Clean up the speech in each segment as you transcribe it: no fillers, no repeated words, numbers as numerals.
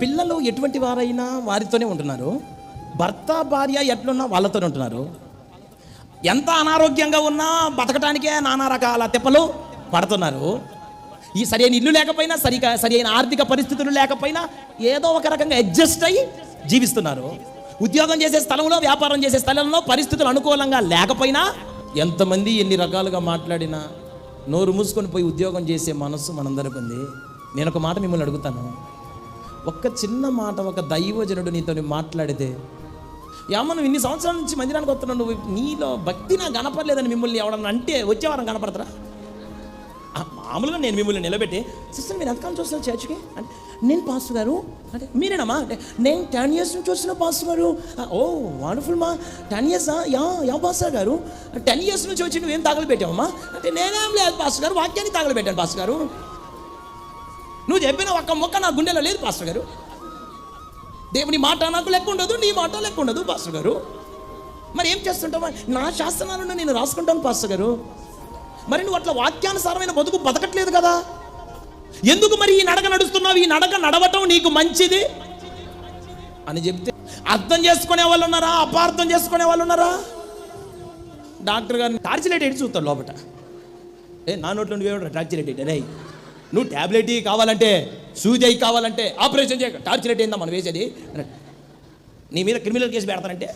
పిల్లలు ఎటువంటి వారైనా వారితోనే ఉంటున్నారు. భర్త భార్య ఎట్లున్నా వాళ్ళతోనే ఉంటున్నారు. ఎంత అనారోగ్యంగా ఉన్నా బతకటానికే నానా రకాల తిప్పలు పడుతున్నారు. ఈ సరైన ఇల్లు లేకపోయినా, సరైన ఆర్థిక పరిస్థితులు లేకపోయినా ఏదో ఒక రకంగా అడ్జస్ట్ అయ్యి జీవిస్తున్నారు. ఉద్యోగం చేసే స్థలంలో, వ్యాపారం చేసే స్థలంలో పరిస్థితులు అనుకూలంగా లేకపోయినా, ఎంతమంది ఎన్ని రకాలుగా మాట్లాడినా నోరు మూసుకొని పోయి ఉద్యోగం చేసే మనస్సు మనందరికి ఉంది. నేను ఒక మాట మిమ్మల్ని అడుగుతాను, ఒక్క చిన్న మాట ఒక దైవజనుడు నీతో మాట్లాడితే, ఏమన్నా ఇన్ని సంవత్సరాల నుంచి మందిరానికి వస్తున్నావు, నువ్వు నీలో భక్తి నాకు కనపడలేదని మిమ్మల్ని ఎవడన్నా అంటే వచ్చేవారం కనపడతారా? మామూలుగా నేను మిమ్మల్ని నిలబెట్టి, సిస్టర్ మీరు ఎంతకాలం చూస్తున్నారు చర్చ్కి అంటే, నేను పాస్టర్ గారు అంటే, మీరేనమ్మా అంటే, నేను 10 years నుంచి వచ్చిన పాస్టర్ గారు. ఓ వండర్ఫుల్ మా 10 years యా పాస్టర్ గారు 10 years నుంచి వచ్చి నువ్వేం తగలబెట్టావమ్మా అంటే, నేనేం లేదు పాస్టర్ గారు, వాక్యాన్ని తగలబెట్టాను పాస్టర్ గారు. నువ్వు చెప్పిన ఒక్క మొక్క నా గుండెలో లేదు పాస్టర్ గారు. దేవుని మాట నాకు లెక్క ఉండదు, నీ మాట లెక్క ఉండదు పాస్టర్ గారు. మరి ఏం చేస్తుంటావా? నా శాస్త్రాలను నేను రాసుకుంటాను పాస్టర్ గారు. మరి నువ్వు అట్లా వాక్యానుసారమైన బతుకు బతకట్లేదు కదా, ఎందుకు మరి ఈ నడక నడుస్తున్నావు? ఈ నడక నడవటం నీకు మంచిది అని చెప్తే అర్థం చేసుకునే వాళ్ళు ఉన్నారా, అపార్థం చేసుకునే వాళ్ళు ఉన్నారా? డాక్టర్ గారిని టార్చిలైట్ ఎట్టి చూస్తాడు లోపల. నా నోట్లో నువ్వేమంటారు టార్చిలైట్ ఎట్టి? రే నువ్వు ట్యాబ్లెట్ కావాలంటే, సూది కావాలంటే ఆపరేషన్ చేయ, టార్చిలైట్ ఏందా మనం వేసేది? నీ మీద క్రిమినల్ కేసు పెడతానంటే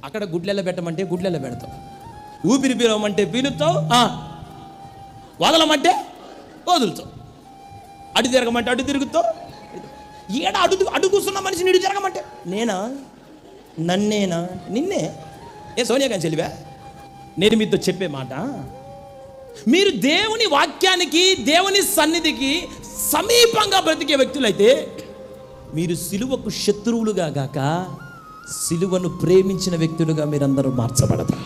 అక్కడ గుడ్లెల్ల పెట్టమంటే గుడ్లెల్ల పెడతావు, ఊపిరి పీలవమంటే పీలుతావు, వదలమంటే వదులుతావు, అటు తిరగమంటే అటు తిరుగుతావు. ఏడ అడు కూర్చున్న మనిషిని ఇటు తిరగమంటే నేనా, నన్నేనా, నిన్నే? ఏ సోనియా గాంధీ చెల్లివా? నేను మీతో చెప్పే మాట, మీరు దేవుని వాక్యానికి, దేవుని సన్నిధికి సమీపంగా బ్రతికే వ్యక్తులైతే, మీరు సిలువకు శత్రువులుగా గాక సిలువను ప్రేమించిన వ్యక్తులుగా మీరందరూ మార్చబడతారు.